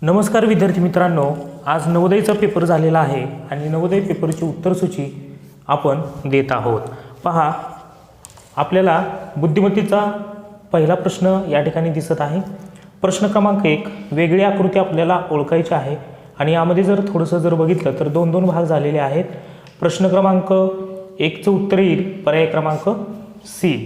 नमस्कार विद्यार्थी मित्रांनो, आज नवोदयचा पेपर झालेला आहे आणि नवोदय पेपरची उत्तरसूची आपण देत आहोत। पहा, आपल्याला बुद्धिमत्तेचा पहिला प्रश्न या ठिकाणी दिसत आहे। प्रश्न क्रमांक 1, वेगळी आकृती आपल्याला ओळखायची आहे आणि यामध्ये जर थोडंसं जर बघितलं तर दोन भाग झालेले आहेत। प्रश्न क्रमांक 1 चं उत्तर येईल पर्याय क्रमांक सी।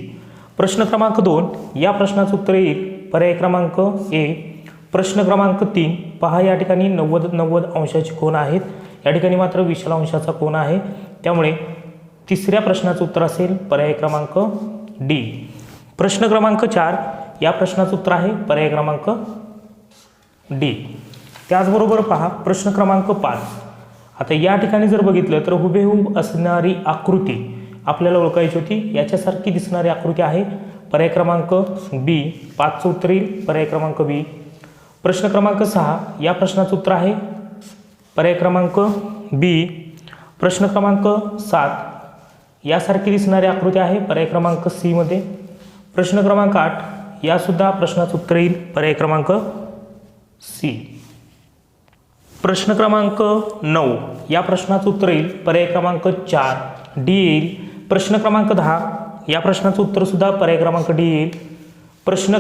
प्रश्न क्रमांक 2 या प्रश्नाचं उत्तर येईल पर्याय क्रमांक ए। प्रश्न क्रमांक 3 पहा, या ठिकाणी 90 अंशाचे कोन आहेत, या ठिकाणी मात्र 20 अंशाचा कोन आहे, त्यामुळे तिसऱ्या प्रश्नाचं उत्तर असेल पर्याय क्रमांक डी। प्रश्न क्रमांक 4 या प्रश्नाचं उत्तर आहे पर्याय क्रमांक डी। त्याचबरोबर पहा प्रश्न क्रमांक 5, आता या ठिकाणी जर बघितलं तर हुबेहूब असणारी आकृती आपल्याला ओळखायची होती, याच्यासारखी दिसणारी आकृती आहे पर्याय क्रमांक बी। 5 चं उत्तर येईल पर्याय क्रमांक बी। प्रश्न क्रमांक 6 या प्रश्नाचं उत्तर आहे पर्याय क्रमांक बी। प्रश्न क्रमांक 7 यासारखी दिसणारी आकृती आहे पर्याय क्रमांक सी मध्ये। प्रश्न क्रमांक 8 या सुद्धा प्रश्नाचं उत्तर येईल पर्याय क्रमांक सी। प्रश्न क्रमांक 9 या प्रश्नाचं उत्तर येईल पर्याय क्रमांक 4 डी येईल। प्रश्न क्रमांक 10 या प्रश्नाचं उत्तर सुद्धा पर्याय क्रमांक डी येईल। प्रश्न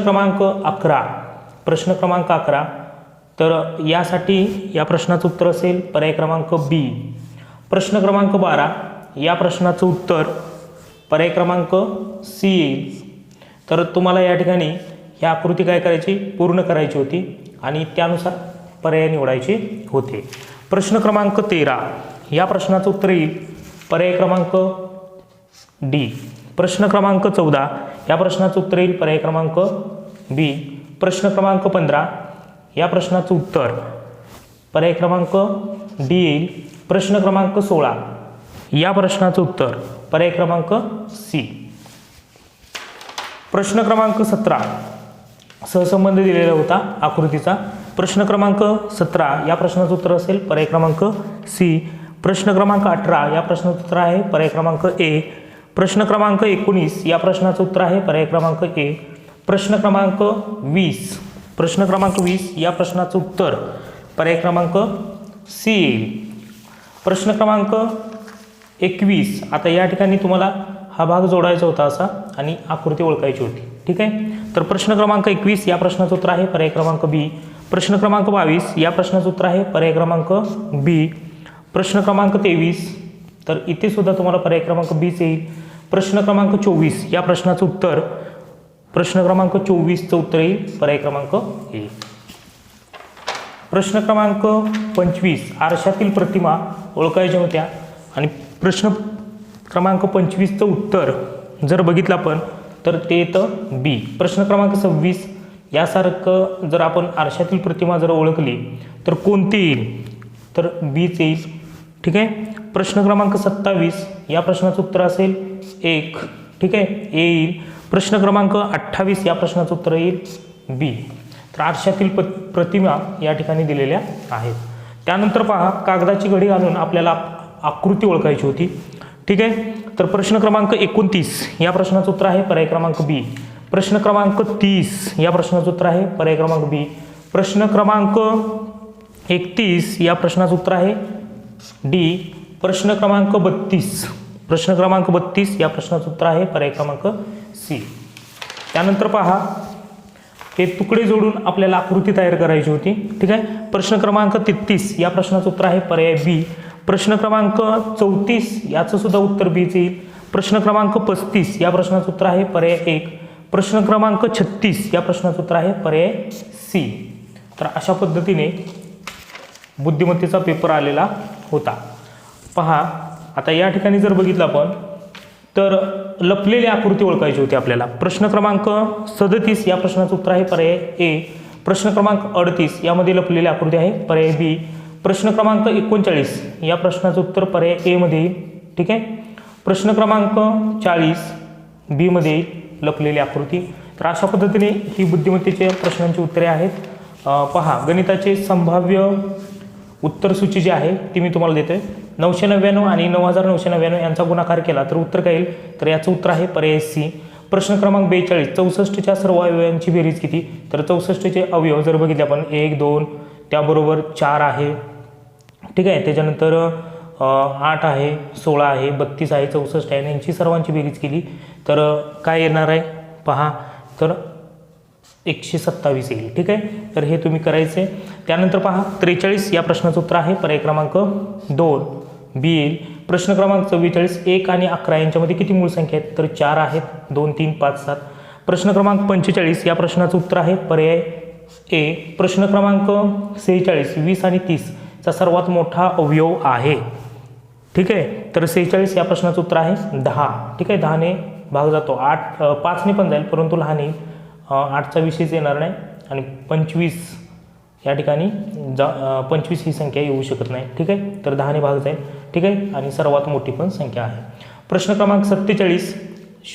क्रमांक 11 तर यासाठी या प्रश्नाचं उत्तर असेल पर्याय क्रमांक बी। प्रश्न क्रमांक 12 या प्रश्नाचं उत्तर पर्याय क्रमांक सी येईल। तर तुम्हाला या ठिकाणी ही आकृती काय करायची, पूर्ण करायची होती आणि त्यानुसार पर्याय निवडायचे होते। प्रश्न क्रमांक 13 या प्रश्नाचं उत्तर येईल पर्याय क्रमांक डी। प्रश्न क्रमांक 14 या प्रश्नाचं उत्तर येईल पर्याय क्रमांक बी। प्रश्न क्रमांक 15 या प्रश्नाचं उत्तर पर्याय क्रमांक डी येईल। प्रश्न क्रमांक 16 या प्रश्नाचं उत्तर पर्याय क्रमांक सी। प्रश्न क्रमांक 17 सहसंबंध दिलेला होता आकृतीचा। प्रश्न क्रमांक 17 या प्रश्नाचं उत्तर असेल पर्याय क्रमांक सी। प्रश्न क्रमांक 18 या प्रश्नाचं उत्तर आहे पर्याय क्रमांक ए। प्रश्न क्रमांक 19 या प्रश्नाचं उत्तर आहे पर्याय क्रमांक ए। प्रश्न क्रमांक 20 या प्रश्नाचं उत्तर पर्याय क्रमांक सी येईल। प्रश्न क्रमांक 21 आता या ठिकाणी तुम्हाला हा भाग जोडायचा होता असा आणि आकृती ओळखायची होती, ठीक आहे। तर प्रश्न क्रमांक 21 या प्रश्नाचं उत्तर आहे पर्याय क्रमांक बी। प्रश्न क्रमांक 22 या प्रश्नाचं उत्तर आहे पर्याय क्रमांक बी। प्रश्न क्रमांक 23 तर इथे सुद्धा तुम्हाला पर्याय क्रमांक बीच येईल। प्रश्न क्रमांक 24 या प्रश्नाचं उत्तर प्रश्न क्रमांक 24चं उत्तर येईल पर्याय क्रमांक ए। प्रश्न क्रमांक 25 आरशातील प्रतिमा ओळखायच्या होत्या आणि प्रश्न क्रमांक 25चं उत्तर जर बघितलं आपण तर ते येतं बी। प्रश्न क्रमांक 26 यासारखं जर आपण आरशातील प्रतिमा जर ओळखली तर कोणती येईल, तर बीच येईल, ठीक आहे। प्रश्न क्रमांक 27 या प्रश्नाचं उत्तर असेल 1, ठीक आहे, ए येईल। प्रश्न क्रमांक 28 या प्रश्नाचं उत्तर येईल बी। तर आरशातील प्रतिमा या ठिकाणी दिलेल्या आहेत। त्यानंतर पहा, कागदाची घडी घालून आपल्याला आकृती ओळखायची होती, ठीक आहे। तर प्रश्न क्रमांक 29 या प्रश्नाचं उत्तर आहे पर्याय क्रमांक बी। प्रश्न क्रमांक 30 या प्रश्नाचं उत्तर आहे पर्याय क्रमांक बी। प्रश्न क्रमांक 31 या प्रश्नाचं उत्तर आहे डी। प्रश्न क्रमांक 32 या प्रश्नाचं उत्तर आहे पर्याय क्रमांक सी। त्यानंतर पहा, हे तुकडे जोडून आपल्याला आकृती तयार करायची होती, ठीक आहे। प्रश्न क्रमांक 33 या प्रश्नाचं उत्तर आहे पर्याय बी। प्रश्न क्रमांक 34 याचं सुद्धा उत्तर बीच येईल। प्रश्न क्रमांक 35 या प्रश्नाचं उत्तर आहे पर्याय 1। प्रश्न क्रमांक 36 या प्रश्नाचं उत्तर आहे पर्याय सी। तर अशा पद्धतीने बुद्धिमत्तेचा पेपर आलेला होता। पहा, आता या ठिकाणी जर बघितलं आपण तर लपलेली आकृती ओळखायची होती आपल्याला। प्रश्न क्रमांक 37 या प्रश्नाचं उत्तर आहे पर्याय ए। प्रश्न क्रमांक 38 यामध्ये लपलेली आकृती आहे पर्याय बी। प्रश्न क्रमांक 39 या प्रश्नाचं उत्तर पर्याय ए मध्ये येईल, ठीक आहे। प्रश्न क्रमांक 40 बी मध्ये येईल लपलेली आकृती। तर अशा पद्धतीने ही बुद्धिमत्तेच्या प्रश्नांची उत्तरे आहेत। पहा, गणिताचे संभाव्य उत्तरसूची जी आहे ती मी तुम्हाला देतोय। 999 आणि 9999 यांचा गुणाकार केला तर उत्तर काय येईल, तर याचं उत्तर आहे पर्याय सी। प्रश्न क्रमांक 42 64च्या सर्व अवयवांची बेरीज किती, तर 64चे अवयव जर बघितले आपण 1 2 त्याबरोबर 4 आहे, ठीक आहे. त्याच्यानंतर 8 आहे, 16 आहे, 32 आहे, 64 आहे. यांची सर्वांची बेरीज केली तर काय येणार आहे पहा, तर 127 येईल, ठीक आहे. तर हे तुम्ही करायचे. त्यानंतर पहा 43 या प्रश्नाचं उत्तर आहे पर्याय क्रमांक 2 बी येईल. प्रश्न क्रमांक 44 1 आणि 11 यांच्यामध्ये किती मूळ संख्या आहेत तर 4 आहेत, 2 3 5 7. प्रश्न क्रमांक 45 या प्रश्नाचं उत्तर आहे पर्याय ए. प्रश्न क्रमांक 46 20 आणि 30 चा सर्वात मोठा अवयव आहे, ठीक आहे. तर 46 या प्रश्नाचं उत्तर आहे 10, ठीक आहे. 10ने भाग जातो, 5ने पण जाईल परंतु लहान येईल, 8चा विषयच येणार नाही. आणि 25 या ठिकाणी 25 ही संख्या येऊ शकत नाही, ठीक आहे. तर 10ने भाग जाईल, ठीक आहे. आणि सर्वात मोठी पण संख्या आहे. प्रश्न क्रमांक 47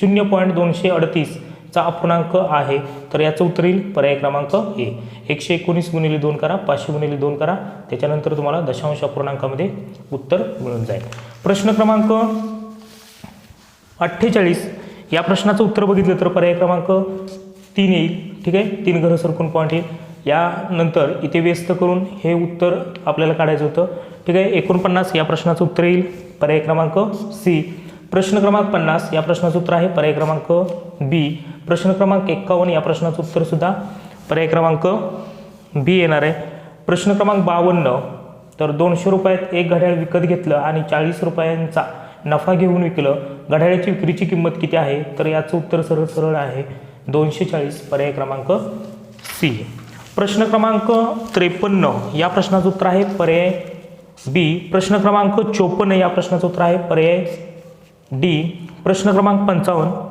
0.238 चा अपूर्णांक आहे तर याचं उत्तर येईल पर्याय क्रमांक ए. 119 गुणिले 2 करा, 500 गुणिले 2 करा, त्याच्यानंतर तुम्हाला दशांश अपूर्णांकामध्ये उत्तर मिळून जाईल. प्रश्न क्रमांक 48 या प्रश्नाचं उत्तर बघितलं तर पर्याय क्रमांक 3 येईल, ठीक आहे. 3 घरं सरकून पॉईंट येईल. यानंतर इथे व्यस्त करून हे उत्तर आपल्याला काढायचं होतं, ठीक आहे. 49 या प्रश्नाचं उत्तर येईल पर्याय क्रमांक सी. प्रश्न क्रमांक 50 या प्रश्नाचं उत्तर आहे पर्याय क्रमांक बी. प्रश्न क्रमांक 51 या प्रश्नाचं उत्तर सुद्धा पर्याय क्रमांक बी येणार आहे. प्रश्न क्रमांक 52 तर 200 रुपयात एक घड्याळ विकत घेतलं आणि 40 रुपयांचा नफा घेऊन विकलं, घड्याळाची विक्रीची किंमत किती आहे तर याचं उत्तर सरळ सरळ आहे 240 पर्याय क्रमांक सी. प्रश्न क्रमांक 53 या प्रश्नाचं उत्तर आहे पर्याय बी. प्रश्न क्रमांक 54 या प्रश्नाचं उत्तर आहे पर्याय डी. प्रश्न क्रमांक 55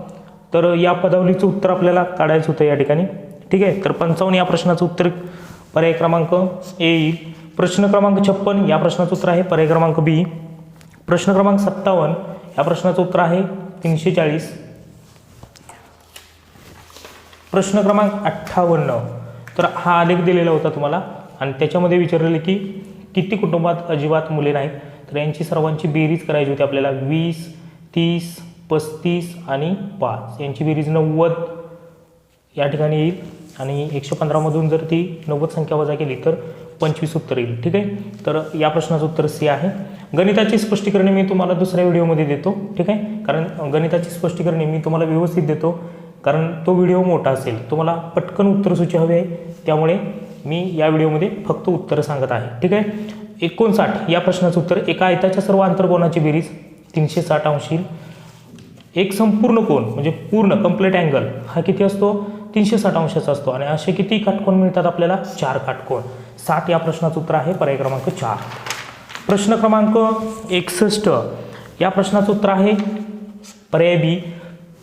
तर या पदावलीचं उत्तर आपल्याला काढायचं होतं या ठिकाणी, ठीक आहे. तर 55 या प्रश्नाचं उत्तर पर्याय क्रमांक ए येईल. प्रश्न क्रमांक 56 या प्रश्नाचं उत्तर आहे पर्याय क्रमांक बी. प्रश्न क्रमांक 57 या प्रश्नाचं उत्तर आहे 340. प्रश्न क्रमांक 58 तर हा आलेख दिलेला होता तुम्हाला आणि त्याच्यामध्ये विचारलेले की किती कुटुंबात अजिबात मुले नाहीत तर यांची सर्वांची बेरीज करायची होती आपल्याला. 20 30 35 आणि 5 यांची बेरीज 90 या ठिकाणी येईल आणि 115 मधून जर ती 90 संख्या वजा केली तर 25 उत्तर येईल, ठीक आहे. तर या प्रश्नाचं उत्तर सी आहे. गणिताची स्पष्टीकरणे मी तुम्हाला दुसऱ्या व्हिडिओमध्ये देतो, ठीक आहे. कारण गणिताची स्पष्टीकरणे मी तुम्हाला व्यवस्थित देतो कारण तो व्हिडिओ मोठा असेल, तुम्हाला पटकन उत्तरसूची हवी आहे, त्यामुळे मी या व्हिडिओमध्ये फक्त उत्तर सांगत आहे, ठीक आहे. 59 या प्रश्नाचं उत्तर एका आयताच्या सर्व आंतरकोनाची बेरीज 360 अंश येईल. एक संपूर्ण कोन म्हणजे पूर्ण कंप्लीट अँगल हा किती असतो 360 अंशाचा असतो आणि असे किती काटकोन मिळतात आपल्याला 4 काटकोन. 60 या प्रश्नाचं उत्तर आहे पर्याय क्रमांक 4. प्रश्न क्रमांक 61 या प्रश्नाचं उत्तर आहे पर्याय बी.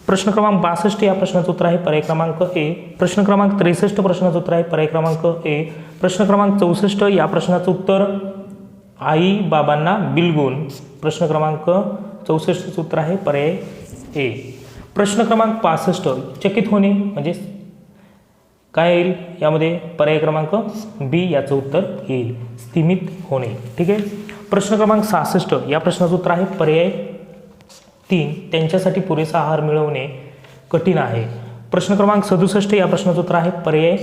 प्रश्न क्रमांक 62 या प्रश्नाचं उत्तर आहे पर्याय क्रमांक ए. प्रश्न क्रमांक 63 प्रश्नाचं उत्तर आहे पर्याय क्रमांक ए. प्रश्न क्रमांक 64 या प्रश्नाचं उत्तर आई बाबांना बिलगुन. प्रश्न क्रमांक 64चं उत्तर आहे पर्याय ए. प्रश्न क्रमांक 65 चकित होणे म्हणजे काय येईल यामध्ये पर्याय क्रमांक बी याचं उत्तर येईल स्थिमित होणे, ठीक आहे. प्रश्न क्रमांक 66 या प्रश्नाचं उत्तर आहे पर्याय 3 त्यांच्यासाठी पुरेसा आहार मिळवणे कठीण आहे. प्रश्न क्रमांक 67 या प्रश्नाचं उत्तर आहे पर्याय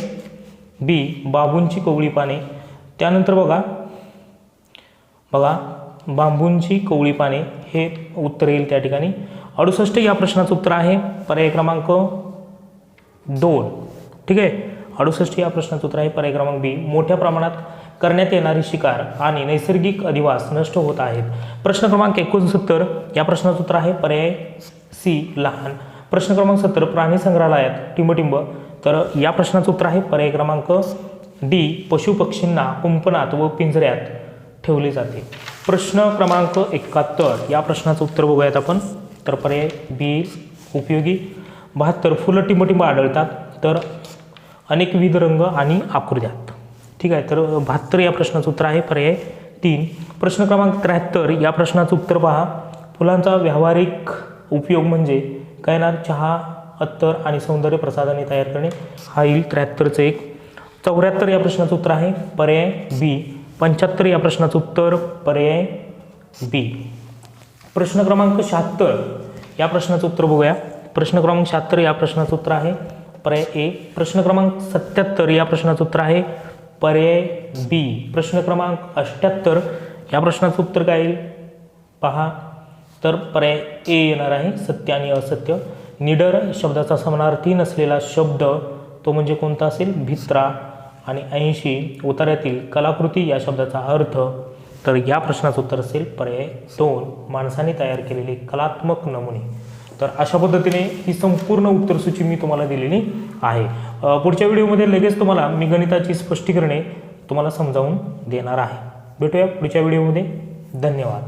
बी बांबूंची कोवळी पाने. त्यानंतर बघा बांबूंची कोवळी पाने हे उत्तर येईल त्या ठिकाणी. 68 या प्रश्नाचं उत्तर आहे पर्याय क्रमांक 2, ठीक आहे. 68 या प्रश्नाचं उत्तर आहे पर्याय क्रमांक बी मोठ्या प्रमाणात करण्यात येणारी शिकार आणि नैसर्गिक अधिवास नष्ट होत आहेत. प्रश्न क्रमांक 69 या प्रश्नाचं उत्तर आहे पर्याय सी लहान. प्रश्न क्रमांक 70 प्राणी संग्रहालयात टिंबटिंब तर या प्रश्नाचं उत्तर आहे पर्याय क्रमांक डी पशु पक्षींना कुंपणात व पिंजऱ्यात ठेवले जाते. प्रश्न क्रमांक 71 या प्रश्नाचं उत्तर बघूयात आपण तर पर्याय बी उपयोगी. 72 फुलं टिंबटिंब आढळतात तर अनेक विविध रंग आणि आकृत्यात, ठीक आहे. तर 72 या प्रश्नाचं उत्तर आहे पर्याय 3. प्रश्न क्रमांक 73 या प्रश्नाचं उत्तर पहा फुलांचा व्यावहारिक उपयोग म्हणजे काय येणार चहा अत्तर आणि सौंदर्य प्रसाधने तयार करणे हा येईल 73चं एक. 74 या प्रश्नाचं उत्तर आहे पर्याय बी. 75 या प्रश्नाचं उत्तर पर्याय बी. प्रश्न क्रमांक 76 या प्रश्नाचं उत्तर बघूया. प्रश्न क्रमांक 76 या प्रश्नाचं उत्तर आहे पर्याय ए. प्रश्न क्रमांक 77 या प्रश्नाचं उत्तर आहे पर्याय बी. प्रश्न क्रमांक 78 या प्रश्नाचं उत्तर काय येईल पहा, तर पर्याय ए येणार आहे, सत्य आणि असत्य. निडर शब्दाचा समानार्थी नसलेला शब्द तो म्हणजे कोणता असेल, भित्रा. आणि 80 उतार्यातील कलाकृती या शब्दाचा अर्थ, तर या प्रश्नाचं उत्तर असेल पर्याय 2, माणसाने तयार केलेले कलात्मक नमुने. तर अशा पद्धतीने ही संपूर्ण उत्तरसूची मी तुम्हाला दिलेली आहे. पुढच्या व्हिडिओमध्ये लगेच तुम्हाला मी गणिताची स्पष्टीकरणे तुम्हाला समजावून देणार आहे. भेटूया पुढच्या व्हिडिओमध्ये. धन्यवाद.